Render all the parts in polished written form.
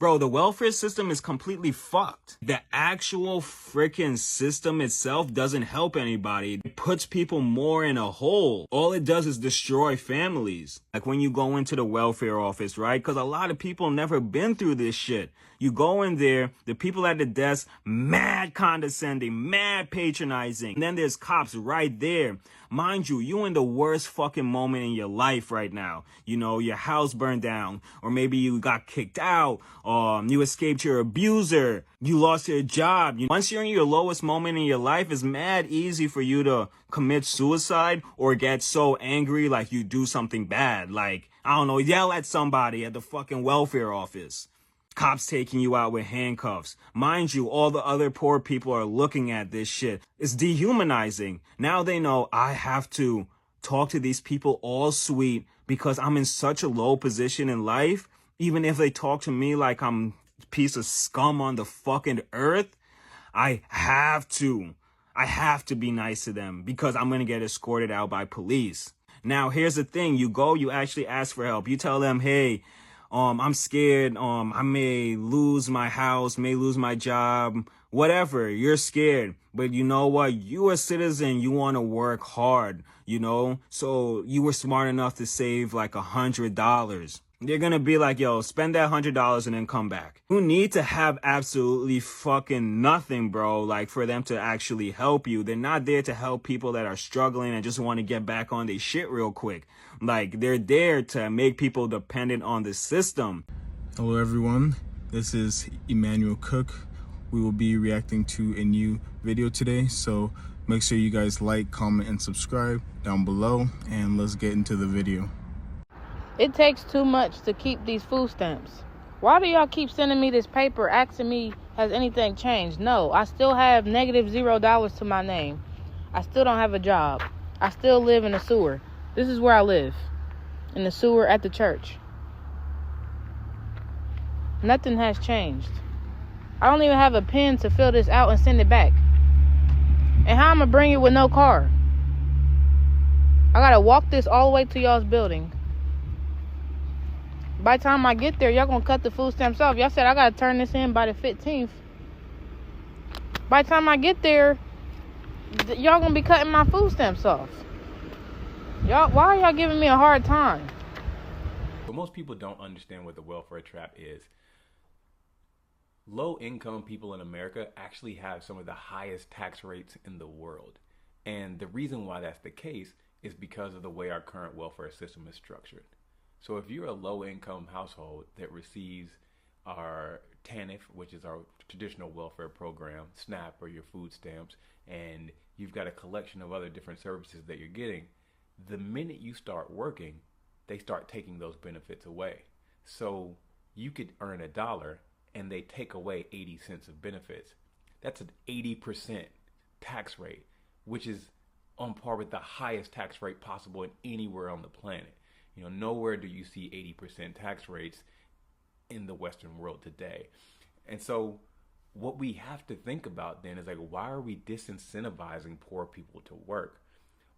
Bro, the welfare system is completely fucked. The actual freaking system itself doesn't help anybody. It puts people more in a hole. All it does is destroy families. Like when you go into the welfare office, right? Because a lot of people never been through this shit. You go in there, the people at the desk, mad condescending, mad patronizing. And then there's cops right there. Mind you, you in the worst fucking moment in your life right now. You know, your house burned down, or maybe you got kicked out, you escaped your abuser, you lost your job. Once you're in your lowest moment in your life, it's mad easy for you to commit suicide or get so angry like you do something bad. Like, I don't know, yell at somebody at the fucking welfare office. Cops taking you out with handcuffs. Mind you, all the other poor people are looking at this shit. It's dehumanizing. Now they know I have to talk to these people all sweet because I'm in such a low position in life. Even if they talk to me like I'm a piece of scum on the fucking earth, I have to be nice to them because I'm going to get escorted out by police. Now, here's the thing. You go, you actually ask for help. You tell them, hey, I'm scared. I may lose my house, may lose my job, whatever. You're scared. But you know what? You a citizen. You want to work hard, you know? So you were smart enough to save like $100. They're going to be like, yo, spend that $100 and then come back. You need to have absolutely fucking nothing, bro, like for them to actually help you. They're not there to help people that are struggling and just want to get back on their shit real quick. Like, they're there to make people dependent on the system. Hello, everyone. This is Emmanuel Cook. We will be reacting to a new video today, so make sure you guys like, comment, and subscribe down below, and let's get into the video. It takes too much to keep these food stamps. Why do y'all keep sending me this paper asking me, has anything changed? No, I still have -$0 to my name. I still don't have a job. I still live in the sewer. This is where I live, in the sewer at the church. Nothing has changed. I don't even have a pen to fill this out and send it back. And how I'm gonna bring it with no car? I gotta walk this all the way to y'all's building. By the time I get there, y'all gonna cut the food stamps off. Y'all said I gotta turn this in by the 15th. By the time I get there, y'all gonna be cutting my food stamps off. Y'all, why are y'all giving me a hard time? But most people don't understand what the welfare trap is. Low-income people in America actually have some of the highest tax rates in the world. And the reason why that's the case is because of the way our current welfare system is structured. So if you're a low-income household that receives our TANF, which is our traditional welfare program, SNAP or your food stamps, and you've got a collection of other different services that you're getting, the minute you start working, they start taking those benefits away. So you could earn $1 and they take away 80 cents of benefits. That's an 80% tax rate, which is on par with the highest tax rate possible in anywhere on the planet. You know, nowhere do you see 80% tax rates in the Western world today. And so what we have to think about then is like, why are we disincentivizing poor people to work?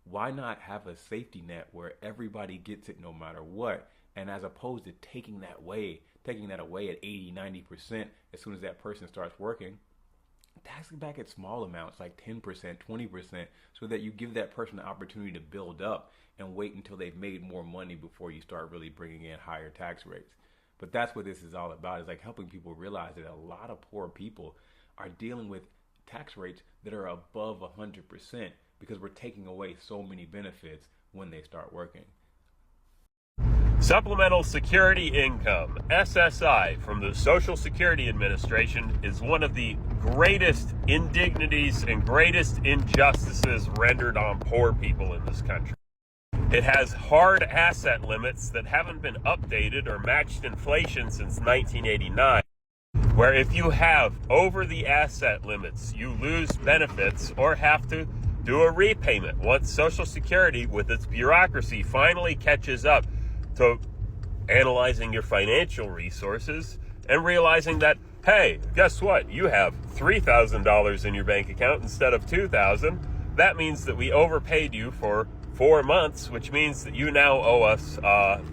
Why not have a safety net where everybody gets it no matter what? And as opposed to taking that away at 80, 90% as soon as that person starts working, tax it back at small amounts like 10%, 20%, so that you give that person the opportunity to build up and wait until they've made more money before you start really bringing in higher tax rates. But that's what this is all about, is like helping people realize that a lot of poor people are dealing with tax rates that are above 100% because we're taking away so many benefits when they start working. Supplemental Security Income, SSI, from the Social Security Administration is one of the greatest indignities and greatest injustices rendered on poor people in this country. It has hard asset limits that haven't been updated or matched inflation since 1989, where if you have over the asset limits, you lose benefits or have to do a repayment once Social Security, with its bureaucracy, finally catches up to analyzing your financial resources and realizing that, hey, guess what? You have $3,000 in your bank account instead of $2,000. That means that we overpaid you for 4 months, which means that you now owe us $3,000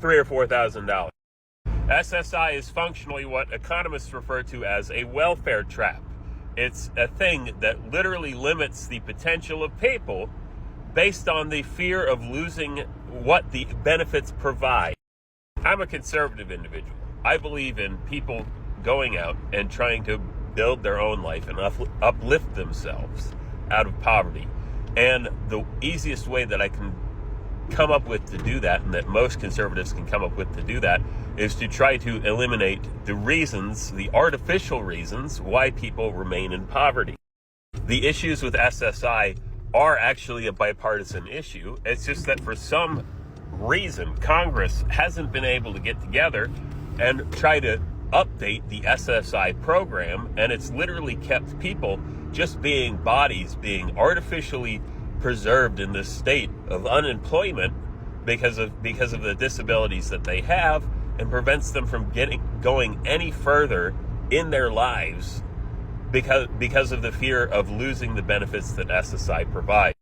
or $4,000. SSI is functionally what economists refer to as a welfare trap. It's a thing that literally limits the potential of people based on the fear of losing what the benefits provide. I'm a conservative individual. I believe in people going out and trying to build their own life and uplift themselves out of poverty. And the easiest way that I can come up with to do that, and that most conservatives can come up with to do that, is to try to eliminate the reasons, the artificial reasons, why people remain in poverty. The issues with SSI are actually a bipartisan issue. It's just that for some reason, Congress hasn't been able to get together and try to update the SSI program, and it's literally kept people just being bodies, being artificially preserved in this state of unemployment because of the disabilities that they have, and prevents them from going any further in their lives because of the fear of losing the benefits that SSI provides.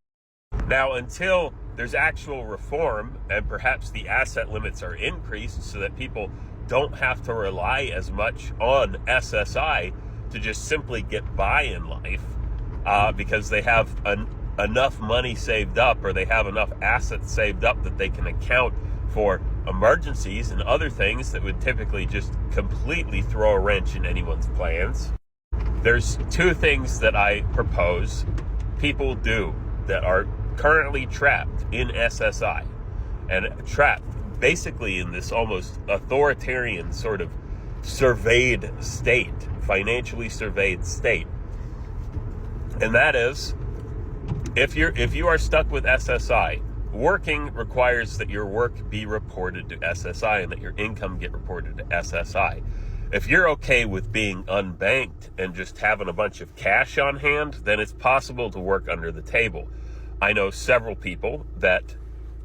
Now, until there's actual reform and perhaps the asset limits are increased so that people don't have to rely as much on SSI to just simply get by in life because they have enough money saved up, or they have enough assets saved up that they can account for emergencies and other things that would typically just completely throw a wrench in anyone's plans. There's two things that I propose people do that are currently trapped in SSI, and trapped basically in this almost authoritarian sort of surveyed state, financially surveyed state. And that is, if you are stuck with SSI, working requires that your work be reported to SSI and that your income get reported to SSI. If you're okay with being unbanked and just having a bunch of cash on hand, then it's possible to work under the table. I know several people that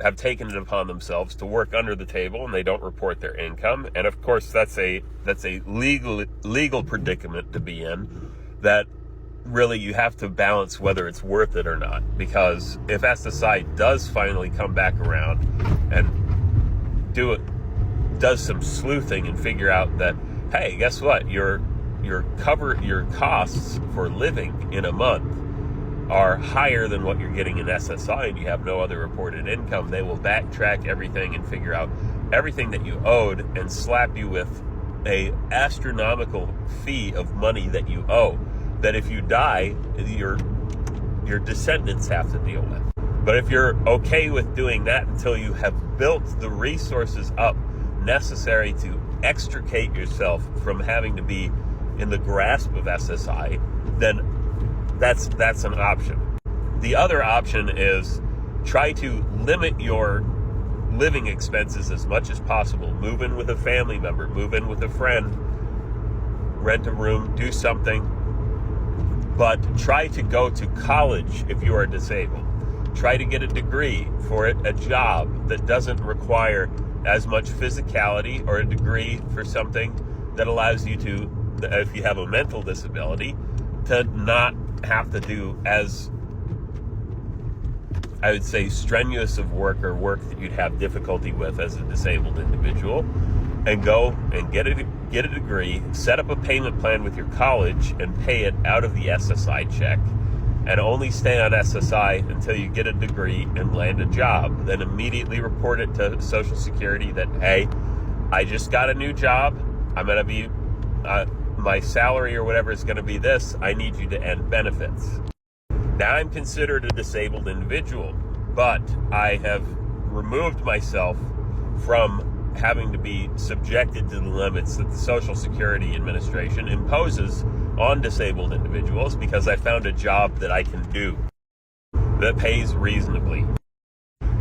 have taken it upon themselves to work under the table and they don't report their income. And of course, that's a legal predicament to be in, that really you have to balance whether it's worth it or not. Because if SSI does finally come back around and does some sleuthing and figure out that, hey, guess what? Your costs for living in a month are higher than what you're getting in SSI, and you have no other reported income, they will backtrack everything and figure out everything that you owed and slap you with a astronomical fee of money that you owe, that if you die, your descendants have to deal with. But if you're okay with doing that until you have built the resources up necessary to extricate yourself from having to be in the grasp of SSI, then that's an option. The other option is try to limit your living expenses as much as possible. Move in with a family member, move in with a friend, rent a room, do something. But try to go to college if you are disabled. Try to get a degree for it, a job that doesn't require as much physicality, or a degree for something that allows you to, if you have a mental disability, to not have to do as, I would say, strenuous of work, or work that you'd have difficulty with as a disabled individual, and go and get a degree, set up a payment plan with your college, and pay it out of the SSI check, and only stay on SSI until you get a degree and land a job. Then immediately report it to Social Security that, hey, I just got a new job, I'm going to be, my salary or whatever is going to be this, I need you to end benefits. Now I'm considered a disabled individual, but I have removed myself from having to be subjected to the limits that the Social Security Administration imposes on disabled individuals, because I found a job that I can do that pays reasonably.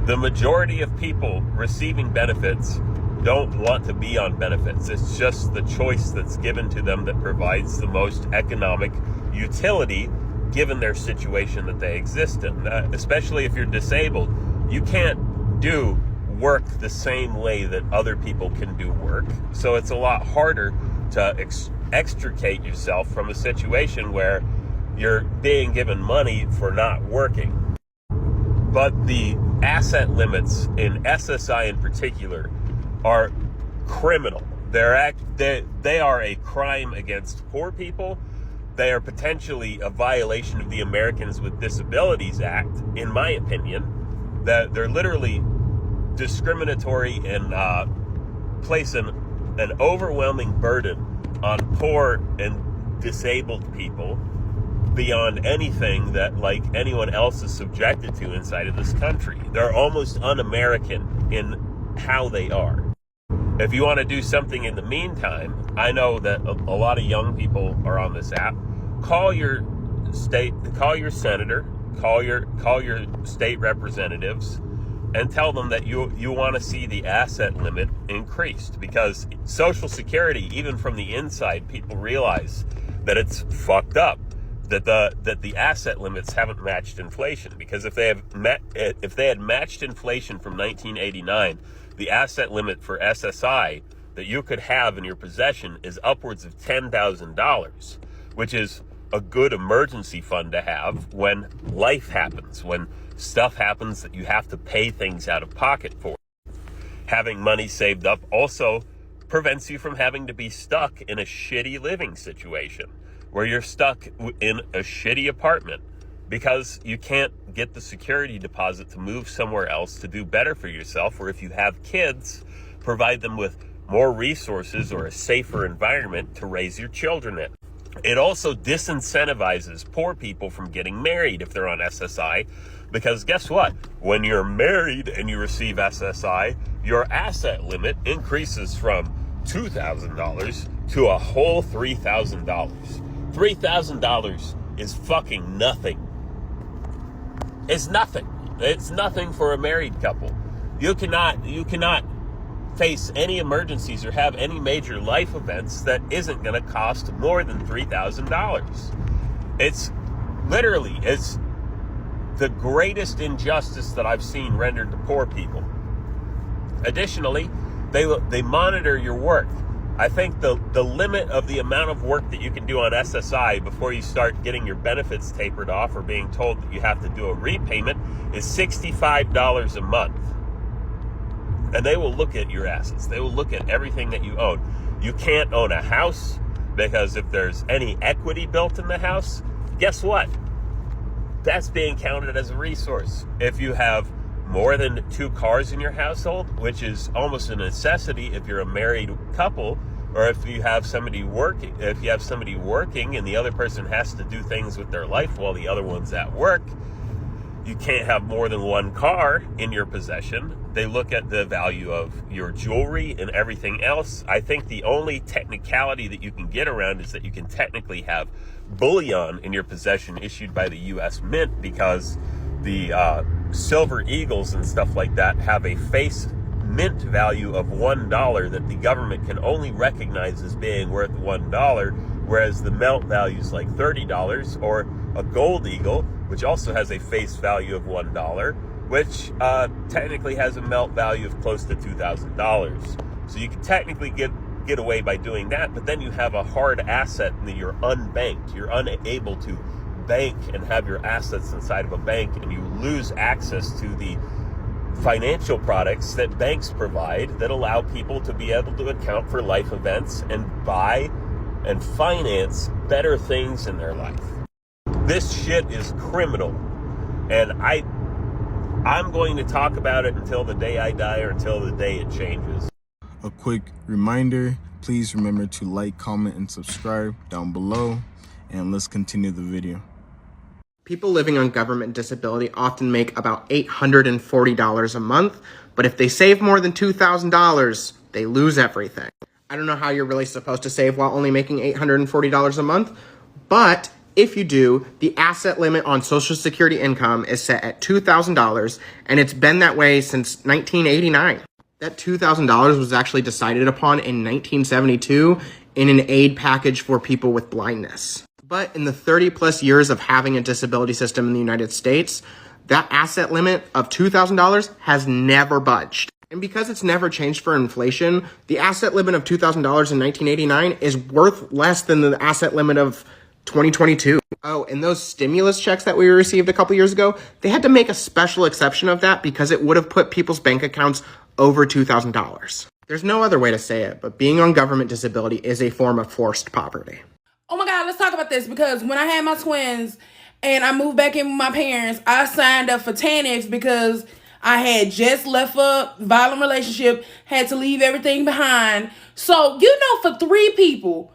The majority of people receiving benefits don't want to be on benefits. It's just the choice that's given to them that provides the most economic utility given their situation that they exist in. Especially if you're disabled, you can't do work the same way that other people can do work. So it's a lot harder to extricate yourself from a situation where you're being given money for not working. But the asset limits in SSI in particular are criminal. they are a crime against poor people. They are potentially a violation of the Americans with Disabilities Act, in my opinion. That they're literally discriminatory and place an overwhelming burden on poor and disabled people beyond anything that like anyone else is subjected to inside of this country. They're almost un-American in how they are. If you want to do something in the meantime, I know that a lot of young people are on this app. Call your senator, call your state representatives, and tell them that you want to see the asset limit increased, because Social Security, even from the inside, people realize that it's fucked up, that the asset limits haven't matched inflation. Because if they had matched inflation from 1989, the asset limit for SSI that you could have in your possession is upwards of $10,000, which is a good emergency fund to have when life happens, when stuff happens that you have to pay things out of pocket for. Having money saved up also prevents you from having to be stuck in a shitty living situation where you're stuck in a shitty apartment because you can't get the security deposit to move somewhere else to do better for yourself. Or if you have kids, provide them with more resources or a safer environment to raise your children in. It also disincentivizes poor people from getting married if they're on SSI, because guess what? When you're married and you receive SSI, your asset limit increases from $2,000 to a whole $3,000. $3,000 is fucking nothing. It's nothing. It's nothing for a married couple. You cannot face any emergencies or have any major life events that isn't going to cost more than $3,000. It's the greatest injustice that I've seen rendered to poor people. Additionally, they monitor your work. I think the limit of the amount of work that you can do on SSI before you start getting your benefits tapered off or being told that you have to do a repayment is $65 a month. And they will look at your assets. They will look at everything that you own. You can't own a house because if there's any equity built in the house, guess what? That's being counted as a resource. If you have more than 2 cars in your household, which is almost a necessity if you're a married couple, or if you have somebody working and the other person has to do things with their life while the other one's at work, you can't have more than 1 car in your possession. They look at the value of your jewelry and everything else. I think the only technicality that you can get around is that you can technically have bullion in your possession issued by the U.S. Mint, because the silver eagles and stuff like that have a face mint value of $1 that the government can only recognize as being worth $1, whereas the melt value is like $30, or a gold eagle, which also has a face value of $1, which technically has a melt value of close to $2,000. So you can technically get away by doing that, but then you have a hard asset and you're unbanked. You're unable to bank and have your assets inside of a bank, and you lose access to the financial products that banks provide that allow people to be able to account for life events and buy and finance better things in their life. This shit is criminal, and I'm going to talk about it until the day I die or until the day it changes. A quick reminder, please remember to like, comment, and subscribe down below, and let's continue the video. People living on government disability often make about $840 a month, but if they save more than $2,000, they lose everything. I don't know how you're really supposed to save while only making $840 a month, but if you do, the asset limit on Social Security income is set at $2,000, and it's been that way since 1989. That $2,000 was actually decided upon in 1972 in an aid package for people with blindness. But in the 30 plus years of having a disability system in the United States, that asset limit of $2,000 has never budged. And because it's never changed for inflation, the asset limit of $2,000 in 1989 is worth less than the asset limit of 2022. Oh, and those stimulus checks that we received a couple years ago, they had to make a special exception of that because it would have put people's bank accounts over $2,000. There's no other way to say it, but being on government disability is a form of forced poverty. Oh my God, let's talk about this, because when I had my twins and I moved back in with my parents, I signed up for TANF because I had just left a violent relationship, had to leave everything behind. So, for 3 people,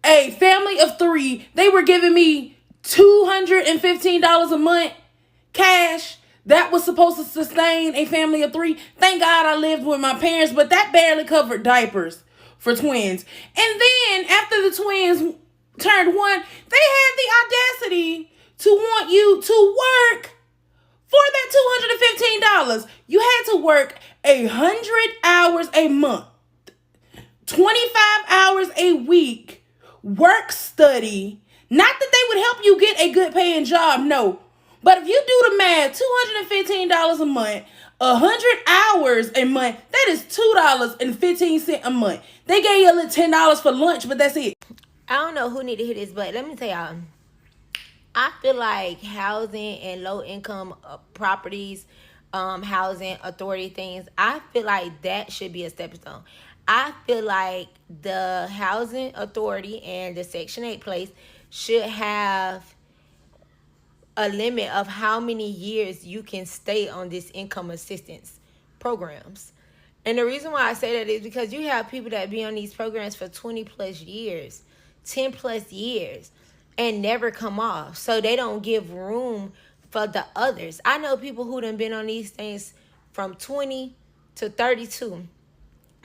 a family of 3, they were giving me $215 a month cash. That was supposed to sustain a family of 3. Thank God I lived with my parents, but that barely covered diapers for twins. And then after the twins turned 1, they had the audacity to want you to work for that $215. You had to work 100 hours a month, 25 hours a week, work, study. Not that they would help you get a good paying job, no. But if you do the math, $215 a month, 100 hours a month, that is $2.15 a month. They gave you a little $10 for lunch, but that's it. I don't know who need to hear this, but let me tell y'all. I feel like housing and low income properties, housing authority things, I feel like that should be a stepping stone. I feel like the housing authority and the Section 8 place should have a limit of how many years you can stay on this income assistance programs. And the reason why I say that is because you have people that be on these programs for 20 plus years, 10 plus years, and never come off. So they don't give room for the others. I know people who done been on these things from 20 to 32,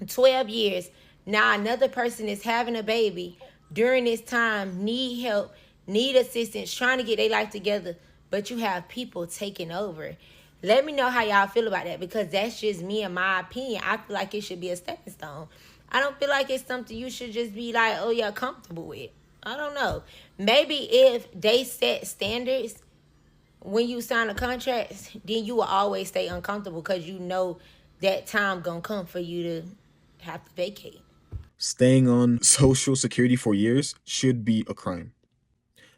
12 years. Now another person is having a baby during this time, need help, need assistance, trying to get their life together, but you have people taking over. Let me know how y'all feel about that, because that's just me and my opinion. I feel like it should be a stepping stone. I don't feel like it's something you should just be like, oh yeah, comfortable with. I don't know. Maybe if they set standards when you sign a contract, then you will always stay uncomfortable because you know that time gonna come for you to have to vacate. Staying on Social Security for years should be a crime.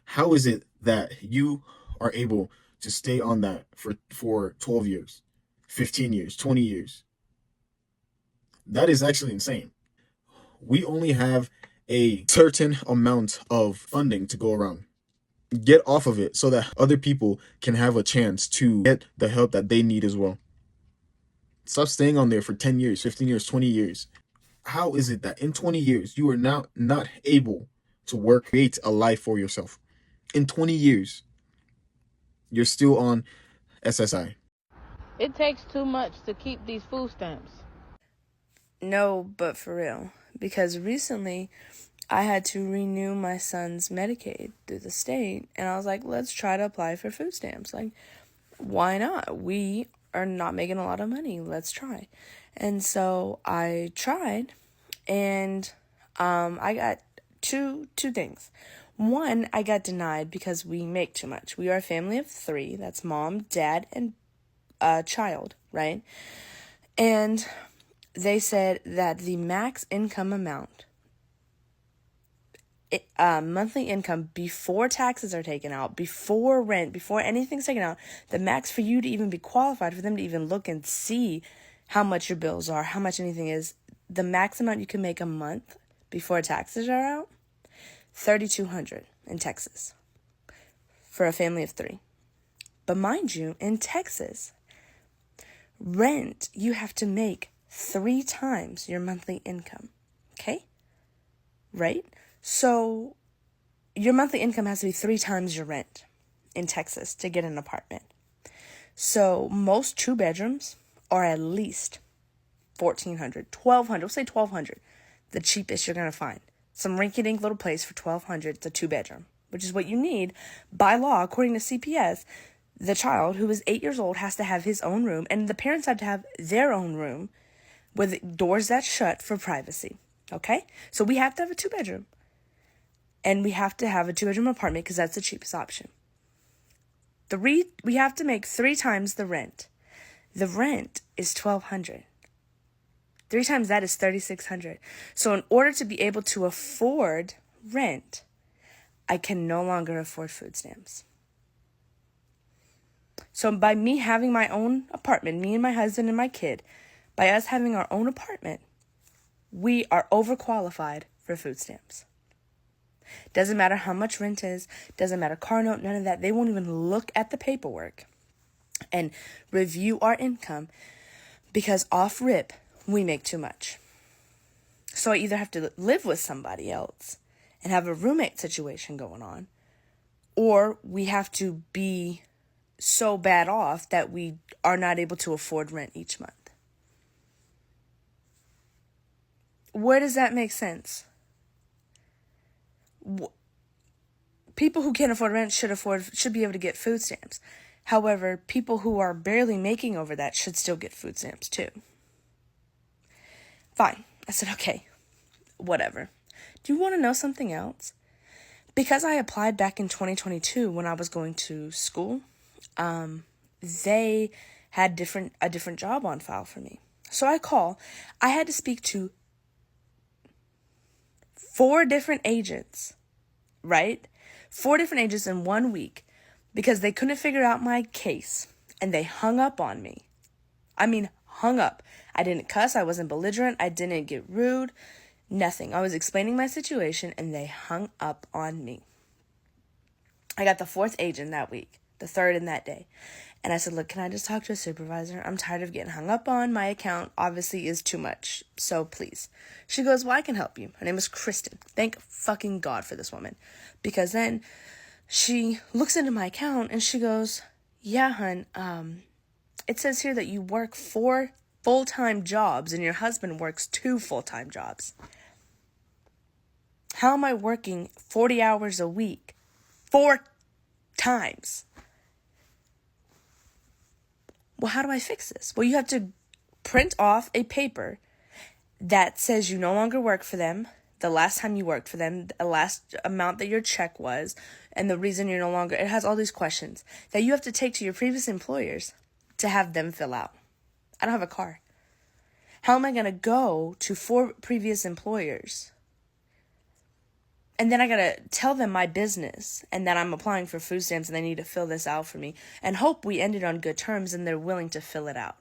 How is it that you are able to stay on that for 12 years, 15 years, 20 years? That is actually insane. We only have a certain amount of funding to go around. Get off of it so that other people can have a chance to get the help that they need as well. Stop staying on there for 10 years, 15 years, 20 years. How is it that in 20 years you are now not able to work, create a life for yourself? In 20 years, you're still on SSI. It takes too much to keep these food stamps. No, but for real. Because recently, I had to renew my son's Medicaid through the state. And I was like, let's try to apply for food stamps. Like, why not? We are not making a lot of money. Let's try. And so I tried. And I got two things. One, I got denied because we make too much. We are a family of 3. That's mom, dad, and a child, right? And they said that the max income amount, monthly income before taxes are taken out, before rent, before anything's taken out, the max for you to even be qualified, for them to even look and see how much your bills are, how much anything is, the max amount you can make a month before taxes are out, $3,200 in Texas for a family of 3. But mind you, in Texas, rent, you have to make 3 times your monthly income. Okay? Right? So your monthly income has to be 3 times your rent in Texas to get an apartment. So most 2 bedrooms are at least $1,400, $1,200. We'll say $1,200, the cheapest you're gonna find. Some rinky-dink little place for $1,200. It's a 2 bedroom, which is what you need by law, according to CPS. The child who is 8 years old has to have his own room, and the parents have to have their own room with doors that shut for privacy. Okay, so we have to have a 2 bedroom. And we have to have a 2 bedroom apartment because that's the cheapest option. We have to make 3 times the rent. The rent is $1,200. 3 times that is $3,600. So in order to be able to afford rent, I can no longer afford food stamps. So by me having my own apartment, me and my husband and my kid, by us having our own apartment, we are overqualified for food stamps. Doesn't matter how much rent is, doesn't matter car note, none of that. They won't even look at the paperwork and review our income because off rip, we make too much. So I either have to live with somebody else and have a roommate situation going on, or we have to be so bad off that we are not able to afford rent each month. Where does that make sense? People who can't afford rent should be able to get food stamps. However, people who are barely making over that should still get food stamps too. Fine. I said, okay, whatever. Do you want to know something else? Because I applied back in 2022 when I was going to school, they had a different job on file for me. So I had to speak to 4 different agents, right? 4 different agents in 1 week because they couldn't figure out my case and they hung up on me. I mean, hung up. I didn't cuss. I wasn't belligerent. I didn't get rude. Nothing. I was explaining my situation and they hung up on me. I got the 4th agent that week, the 3rd in that day. And I said, look, can I just talk to a supervisor? I'm tired of getting hung up on. My account obviously is too much. So please. She goes, well, I can help you. Her name is Kristen. Thank fucking God for this woman. Because then she looks into my account and she goes, yeah, hun, it says here that you work 4 full-time jobs and your husband works 2 full-time jobs. How am I working 40 hours a week 4 times? Well, how do I fix this? Well, you have to print off a paper that says you no longer work for them, the last time you worked for them, the last amount that your check was, and the reason you're no longer. It has all these questions that you have to take to your previous employers to have them fill out. I don't have a car. How am I going to go to 4 previous employers? And then I got to tell them my business and that I'm applying for food stamps and they need to fill this out for me and hope we ended on good terms and they're willing to fill it out.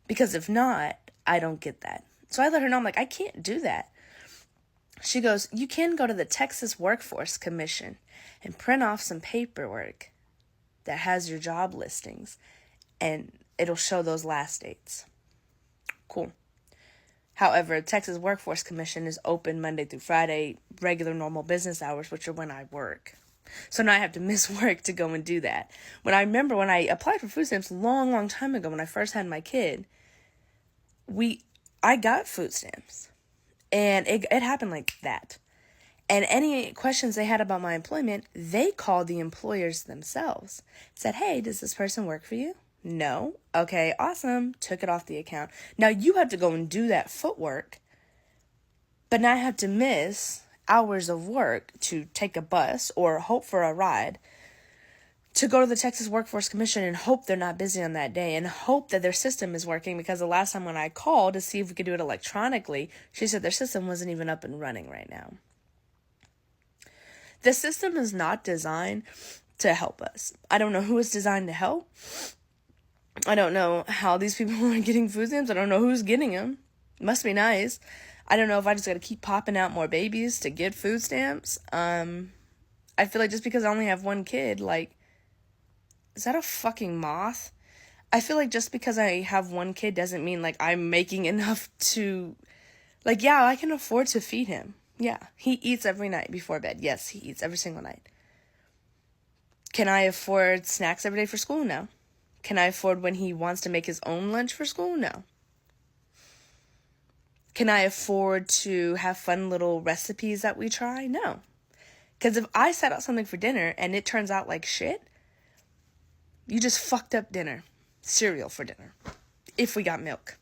Because if not, I don't get that. So I let her know, I'm like, I can't do that. She goes, you can go to the Texas Workforce Commission and print off some paperwork that has your job listings and it'll show those last dates. Cool. However, Texas Workforce Commission is open Monday through Friday, regular normal business hours, which are when I work. So now I have to miss work to go and do that. When I applied for food stamps long time ago, when I first had my kid, I got food stamps. And it happened like that. And any questions they had about my employment, they called the employers themselves. Said, hey, does this person work for you? No. Okay, awesome. Took it off the account. Now you have to go and do that footwork, but now I have to miss hours of work to take a bus or hope for a ride to go to the Texas Workforce Commission and hope they're not busy on that day and hope that their system is working, because the last time when I called to see if we could do it electronically, she said their system wasn't even up and running right now. The system is not designed to help us. I don't know who it's designed to help. I don't know how these people are getting food stamps. I don't know who's getting them. Must be nice. I don't know if I just got to keep popping out more babies to get food stamps. I feel like just because I only have 1 kid, like, is that a fucking moth? I feel like just because I have 1 kid doesn't mean, like, I'm making enough to, like, yeah, I can afford to feed him. Yeah, he eats every night before bed. Yes, he eats every single night. Can I afford snacks every day for school? No. Can I afford when he wants to make his own lunch for school? No. Can I afford to have fun little recipes that we try? No. Because if I set out something for dinner and it turns out like shit, you just fucked up dinner. Cereal for dinner. If we got milk.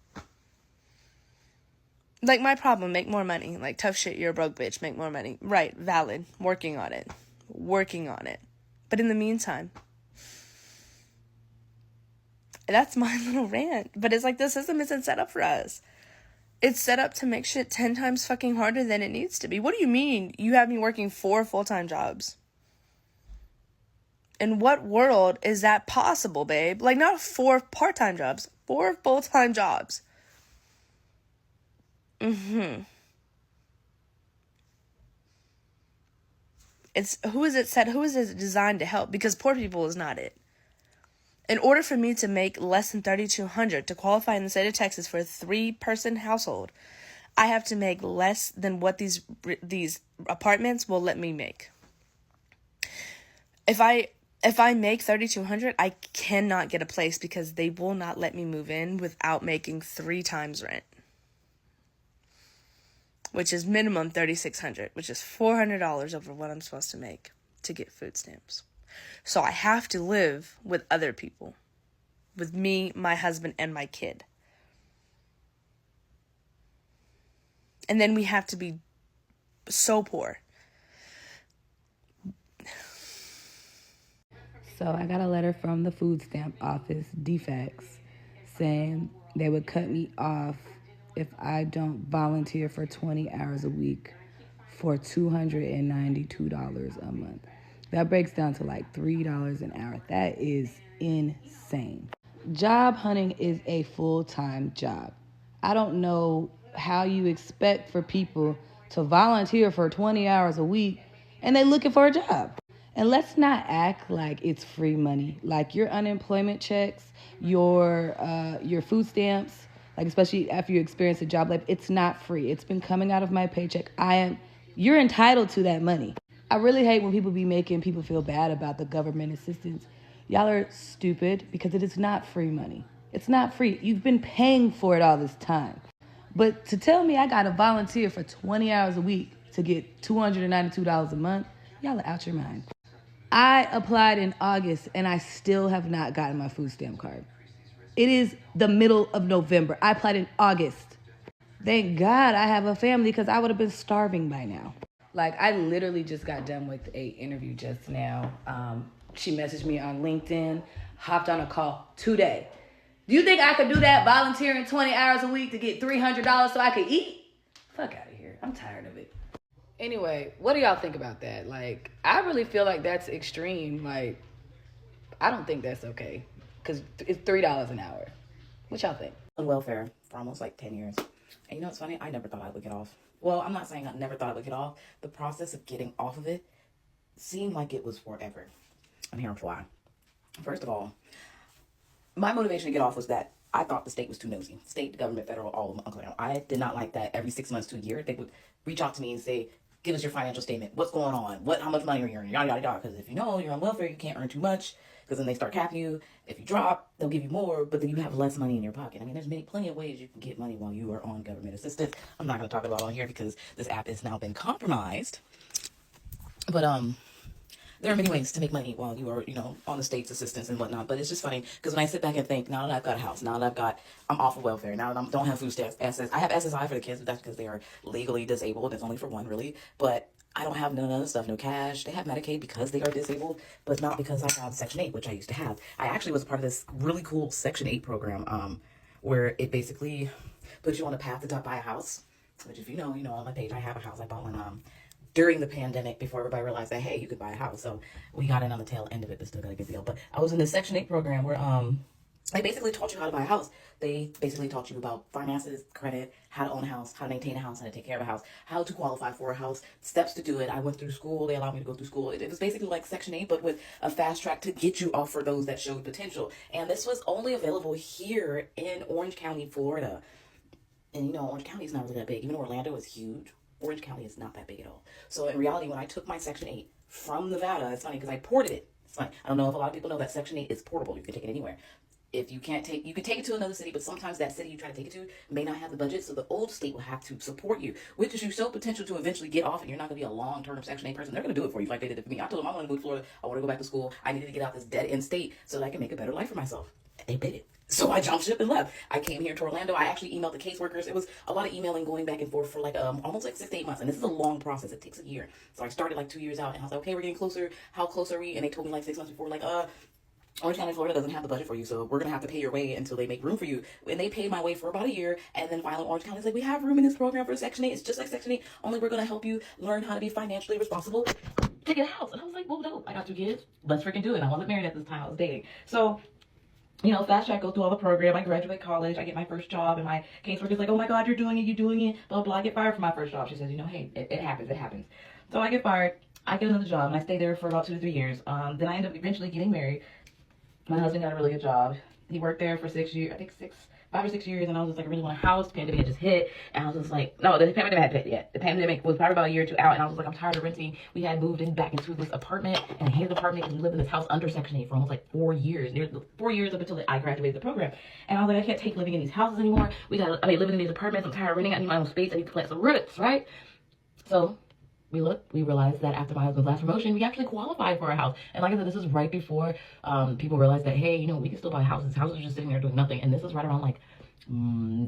Like, my problem, make more money. Like, tough shit, you're a broke bitch, make more money. Right, valid. Working on it. But in the meantime, that's my little rant. But it's like the system isn't set up for us. It's set up to make shit 10 times fucking harder than it needs to be. What do you mean you have me working 4 full-time jobs? In what world is that possible, babe? Like, not 4 part-time jobs. 4 full-time jobs. who is it designed to help? Because poor people is not it. In order for me to make less than $3,200 to qualify in the state of Texas for a 3-person household, I have to make less than what these apartments will let me make. If I make $3,200, I cannot get a place because they will not let me move in without making 3 times rent, which is minimum $3,600, which is $400 over what I'm supposed to make to get food stamps. So I have to live with other people, with me, my husband, and my kid. And then we have to be so poor. So I got a letter from the food stamp office, DFAX, saying they would cut me off if I don't volunteer for 20 hours a week for $292 a month. That breaks down to like $3 an hour. That is insane. Job hunting is a full-time job. I don't know how you expect for people to volunteer for 20 hours a week and they're looking for a job. And let's not act like it's free money. Like your unemployment checks, your food stamps, like especially after you experience a job life, it's not free. It's been coming out of my paycheck. You're entitled to that money. I really hate when people be making people feel bad about the government assistance. Y'all are stupid because it is not free money. It's not free. You've been paying for it all this time. But to tell me I gotta volunteer for 20 hours a week to get $292 a month, y'all are out your mind. I applied in August and I still have not gotten my food stamp card. It is the middle of November. I applied in August. Thank God I have a family because I would have been starving by now. Like, I literally just got done with a interview just now. She messaged me on LinkedIn, hopped on a call today. Do you think I could do that, volunteering 20 hours a week to get $300 so I could eat? Fuck out of here. I'm tired of it. Anyway, what do y'all think about that? Like, I really feel like that's extreme. Like, I don't think that's okay. Because it's $3 an hour. What y'all think? On welfare for almost like 10 years. And you know what's funny? I never thought I would get off. Well, I'm not saying I never thought I would get off. The process of getting off of it seemed like it was forever. I'm here for why. First of all, my motivation to get off was that I thought the state was too nosy. State, government, federal, all of them. I did not like that every 6 months to a year they would reach out to me and say, give us your financial statement. What's going on? How much money are you earning? Yada, yada, yada. Because if you know you're on welfare, you can't earn too much. Because then they start capping you. If you drop, they'll give you more, but then you have less money in your pocket. I mean, there's plenty of ways you can get money while you are on government assistance. I'm not going to talk about it on here because this app has now been compromised. But there are many ways to make money while you are, on the state's assistance and whatnot. But it's just funny because when I sit back and think, now that I've got a house, now that I'm off of welfare, now that I don't have food stamps, I have SSI for the kids, but that's because they are legally disabled. It's only for one, really. But I don't have none of other stuff, no cash. They have Medicaid because they are disabled, but not because I have Section 8, which I used to have. I actually was a part of this really cool Section 8 program where it basically puts you on a path to buy a house, which if you know on my page, I have a house. I bought one during the pandemic before everybody realized that, hey, you could buy a house. So we got in on the tail end of it, but still got a good deal. But I was in this Section 8 program where they basically taught you how to buy a house. They basically taught you about finances, credit, how to own a house, how to maintain a house, how to take care of a house, how to qualify for a house, steps to do it. I went through school. They allowed me to go through school. It was basically like Section 8, but with a fast track to get you off for those that showed potential. And this was only available here in Orange County, Florida. And Orange County is not really that big. Even Orlando is huge. Orange County is not that big at all. So in reality, when I took my Section 8 from Nevada, it's funny because I ported it. It's funny. I don't know if a lot of people know that Section 8 is portable. You can take it anywhere. If you can't you can take it to another city, but sometimes that city you try to take it to may not have the budget, so the old state will have to support you, which is you show potential to eventually get off, and you're not going to be a long-term Section 8 person. They're going to do it for you like they did it for me. I told them I want to move to Florida. I want to go back to school. I needed to get out this dead-end state so that I can make a better life for myself. They did it. So I jumped ship and left. I came here to Orlando. I actually emailed the caseworkers. It was a lot of emailing going back and forth for like almost like 6 to 8 months. And this is a long process. It takes a year. So I started like 2 years out and I was like, okay, we're getting closer. How close are we? And they told me like 6 months before, like, Orange County, Florida doesn't have the budget for you, so we're going to have to pay your way until they make room for you. And they paid my way for about a year, and then finally Orange County's like, we have room in this program for Section 8. It's just like Section 8, only we're going to help you learn how to be financially responsible to get a house. And I was like, well, dope. I got 2 kids. Let's freaking do it. And I wasn't married at this time. I was dating. So, fast track, go through all the program. I graduate college. I get my first job, and my caseworker's like, oh my God, you're doing it, blah, blah. I get fired from my first job. She says, hey, it happens. So I get fired. I get another job, and I stay there for about 2 to 3 years. Then I end up eventually getting married. My husband got a really good job. He worked there for 6 years, I think 5 or 6 years, and I was just like, I really want a house. The pandemic had just hit, and I was just like, no, the pandemic hadn't hit yet. The pandemic was probably about a year or two out, and I was like, I'm tired of renting. We had moved back into this apartment, and I hated the apartment because we lived in this house under Section 8 for almost like 4 years, near 4 years up until I graduated the program. And I was like, I can't take living in these houses anymore. Living in these apartments. I'm tired of renting. I need my own space. I need to plant some roots, right? So we realized that after my husband's last promotion, we actually qualified for a house. And like I said, this is right before people realized that, hey, we can still buy houses. Houses are just sitting there doing nothing. And this is right around like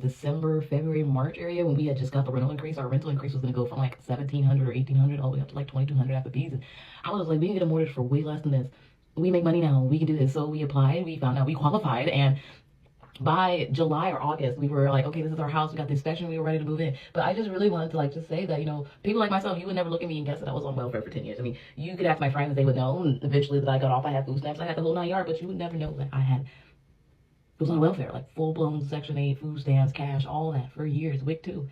December, February, March area when we had just got the rental increase. Our rental increase was going to go from like $1,700 or $1,800 all the way up to like $2,200 after fees. And I was like, we can get a mortgage for way less than this. We make money now. We can do this. So we applied. We found out we qualified. And by July or August, we were like, okay, this is our house. We got the inspection. We were ready to move in. But I just really wanted to just say that, people like myself, you would never look at me and guess that I was on welfare for 10 years. I mean, you could ask my friends, they would know. And eventually that I got off, I had food stamps. I had the whole 9 yards, but you would never know that I was on welfare, like full-blown Section 8, food stamps, cash, all that for years. WIC too.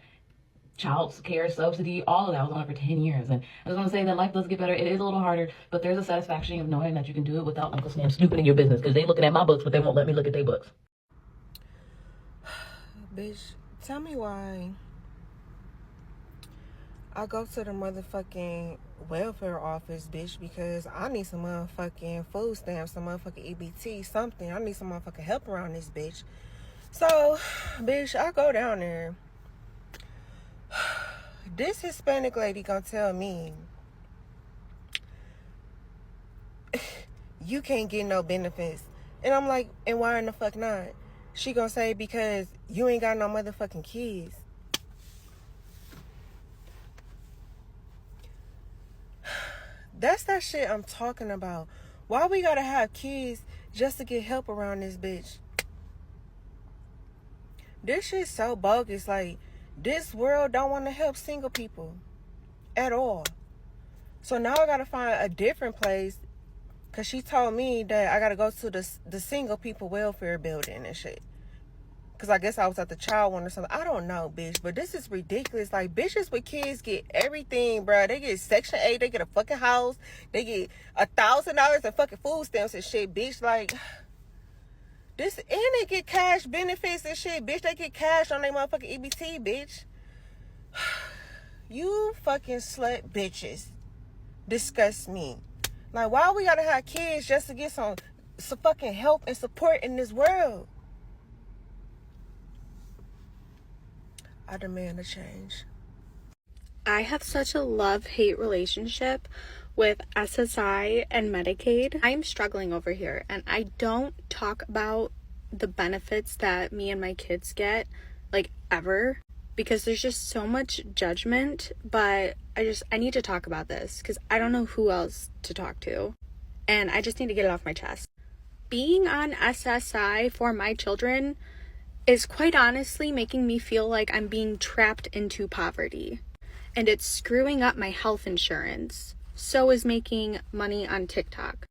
Child care subsidy, all of that. I was on it for 10 years. And I just want to say that life does get better. It is a little harder, but there's a satisfaction of knowing that you can do it without Uncle Sam snooping in your business, because they looking at my books, but they won't let me look at their books. Bitch, tell me why I go to the motherfucking welfare office, bitch, because I need some motherfucking food stamps, some motherfucking EBT, something. I need some motherfucking help around this bitch. So, bitch, I go down there. This Hispanic lady gonna tell me you can't get no benefits. And I'm like, and why in the fuck not? She gonna say because you ain't got no motherfucking kids. That's that shit I'm talking about. Why we gotta have kids just to get help around this bitch? This shit's so bogus. Like, this world don't want to help single people at all. So now I gotta find a different place, because she told me that I gotta go to the single people welfare building and shit. Because I guess I was at the child one or something. I don't know, bitch. But this is ridiculous. Like, bitches with kids get everything, bro. They get Section 8. They get a fucking house. They get $1,000 in fucking food stamps and shit, bitch. Like, this. And they get cash benefits and shit, bitch. They get cash on their motherfucking EBT, bitch. You fucking slut bitches disgust me. Like, why we gotta have kids just to get some fucking help and support in this world? I demand a change. I have such a love-hate relationship with SSI and Medicaid. I'm struggling over here, and I don't talk about the benefits that me and my kids get, like, ever, because there's just so much judgment. But I need to talk about this because I don't know who else to talk to, and I just need to get it off my chest. Being on SSI for my children is quite honestly making me feel like I'm being trapped into poverty, and it's screwing up my health insurance. So is making money on TikTok.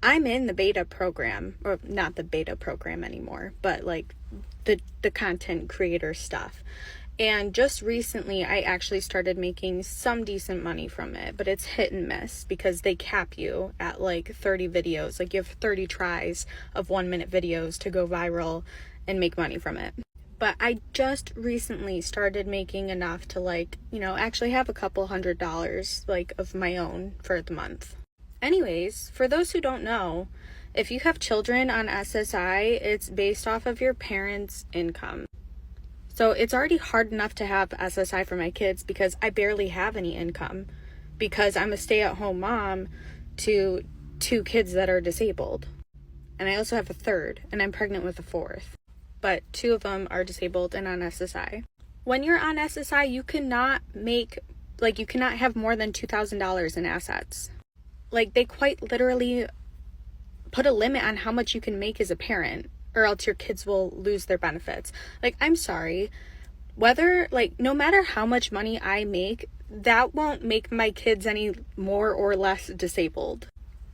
I'm in the beta program, or not the beta program anymore, but like the content creator stuff. And just recently, I actually started making some decent money from it, but it's hit and miss because they cap you at like 30 videos. Like, you have 30 tries of 1-minute videos to go viral and make money from it. But I just recently started making enough to actually have a couple $100 of my own for the month. Anyways, for those who don't know, if you have children on SSI, it's based off of your parents' income. So it's already hard enough to have SSI for my kids because I barely have any income, because I'm a stay-at-home mom to 2 kids that are disabled. And I also have a third, and I'm pregnant with a fourth. But 2 of them are disabled and on SSI. When you're on SSI, you cannot have more than $2,000 in assets. Like, they quite literally put a limit on how much you can make as a parent, or else your kids will lose their benefits. Like, I'm sorry, no matter how much money I make, that won't make my kids any more or less disabled.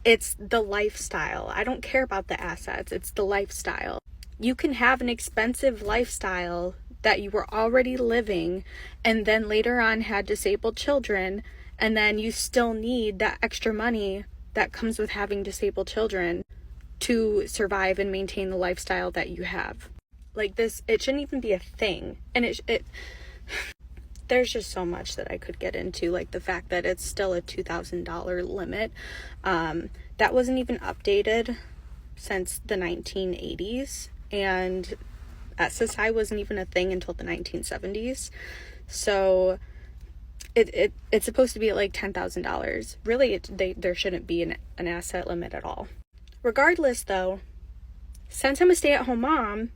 It's the lifestyle. I don't care about the assets. It's the lifestyle. You can have an expensive lifestyle that you were already living and then later on had disabled children And then you still need that extra money that comes with having disabled children to survive and maintain the lifestyle that you have. Like this, it shouldn't even be a thing. And there's just so much that I could get into, like the fact that it's still a $2,000 limit. That wasn't even updated since the 1980s, and SSI wasn't even a thing until the 1970s. So it's supposed to be at like $10,000. Really, there shouldn't be an asset limit at all. Regardless, though, since I'm a stay-at-home mom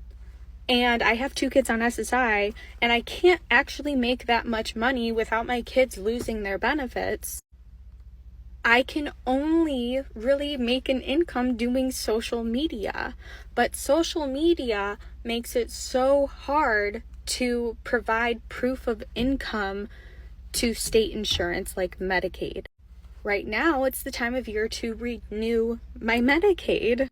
and I have 2 kids on SSI and I can't actually make that much money without my kids losing their benefits, I can only really make an income doing social media. But social media makes it so hard to provide proof of income to state insurance like Medicaid. Right now, it's the time of year to renew my Medicaid.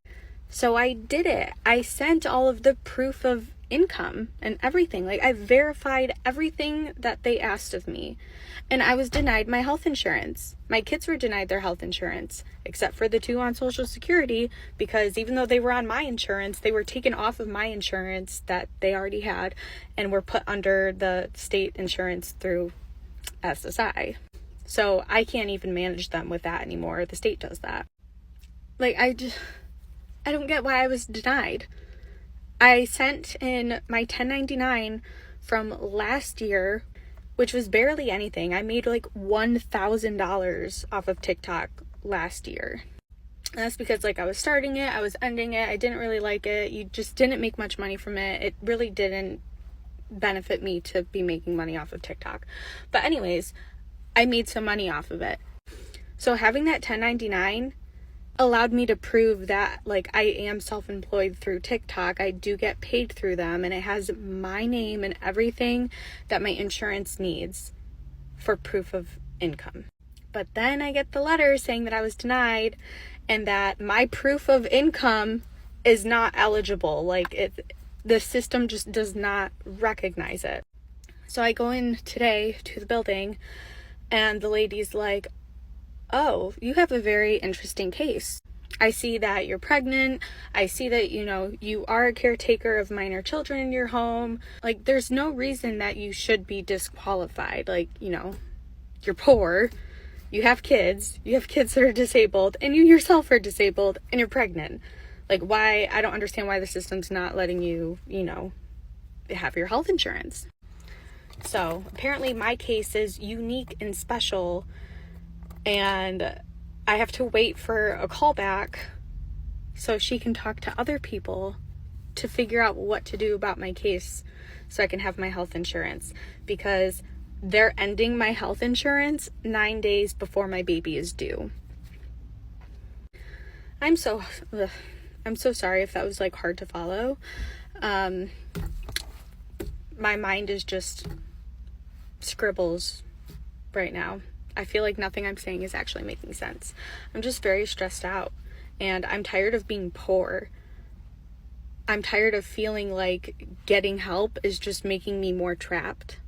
So I did it. I sent all of the proof of income and everything. Like, I verified everything that they asked of me. And I was denied my health insurance. My kids were denied their health insurance, except for the 2 on Social Security, because even though they were on my insurance, they were taken off of my insurance that they already had and were put under the state insurance through SSI. So I can't even manage them with that anymore. The state does that. Like, I don't get why I was denied. I sent in my 1099 from last year, which was barely anything. I made like $1,000 off of TikTok last year. And that's because like I was starting it, I was ending it, I didn't really like it. You just didn't make much money from it. It really didn't benefit me to be making money off of TikTok. But anyways, I made some money off of it. So having that 1099 allowed me to prove that like I am self-employed through TikTok. I do get paid through them, and it has my name and everything that my insurance needs for proof of income. But then I get the letter saying that I was denied and that my proof of income is not eligible. Like, the system just does not recognize it. So I go in today to the building and the lady's like, "Oh, you have a very interesting case. I see that you're pregnant. I see that, you are a caretaker of minor children in your home. Like, there's no reason that you should be disqualified. Like, you're poor. You have kids that are disabled, and you yourself are disabled, and you're pregnant. Like, why? I don't understand why the system's not letting you, have your health insurance." So apparently my case is unique and special, and I have to wait for a call back so she can talk to other people to figure out what to do about my case so I can have my health insurance, because they're ending my health insurance 9 days before my baby is due. I'm so sorry if that was like hard to follow. My mind is just scribbles right now. I feel like nothing I'm saying is actually making sense. I'm just very stressed out, and I'm tired of being poor. I'm tired of feeling like getting help is just making me more trapped.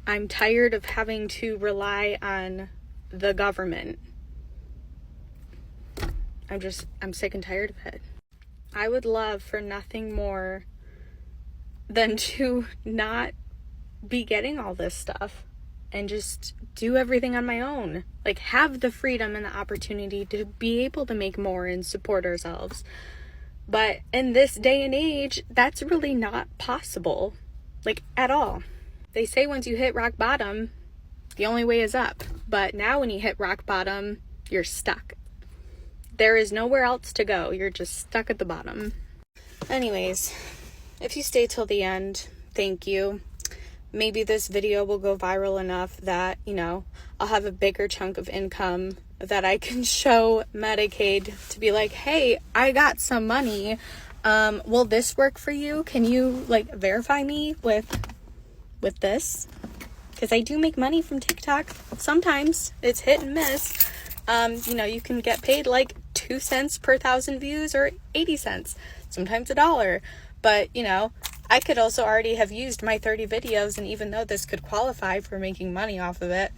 I'm tired of having to rely on the government. I'm sick and tired of it. I would love for nothing more than to not be getting all this stuff and just do everything on my own. Like, have the freedom and the opportunity to be able to make more and support ourselves. But in this day and age, that's really not possible. Like, at all. They say once you hit rock bottom, the only way is up. But now when you hit rock bottom, you're stuck. There is nowhere else to go. You're just stuck at the bottom. Anyways, if you stay till the end, thank you. Maybe this video will go viral enough that, I'll have a bigger chunk of income that I can show Medicaid to be like, "Hey, I got some money. Will this work for you? Can you verify me with this?" Because I do make money from TikTok. Sometimes it's hit and miss. You can get paid 2 cents per 1,000 views or 80 cents. Sometimes $1. But, I could also already have used my 30 videos, and even though this could qualify for making money off of it,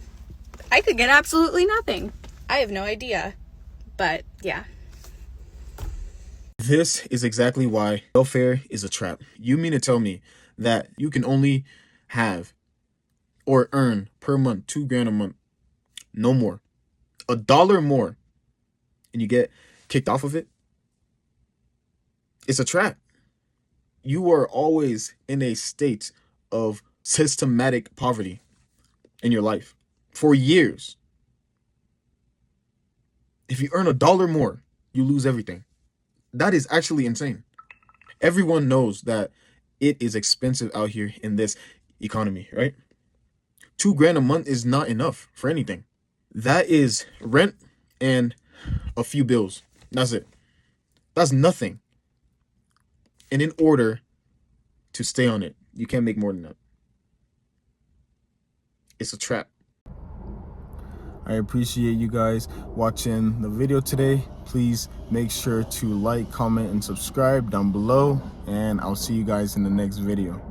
I could get absolutely nothing. I have no idea. But yeah. This is exactly why welfare is a trap. You mean to tell me that you can only have or earn per month $2,000 a month, no more, $1 more, and you get kicked off of it? It's a trap. You are always in a state of systematic poverty in your life for years. If you earn $1 more, you lose everything. That is actually insane. Everyone knows that it is expensive out here in this economy, right? $2,000 a month is not enough for anything. That is rent and a few bills. That's it. That's nothing. And in order to stay on it, you can't make more than that. It's a trap. I appreciate you guys watching the video today. Please make sure to like, comment, and subscribe down below. And I'll see you guys in the next video.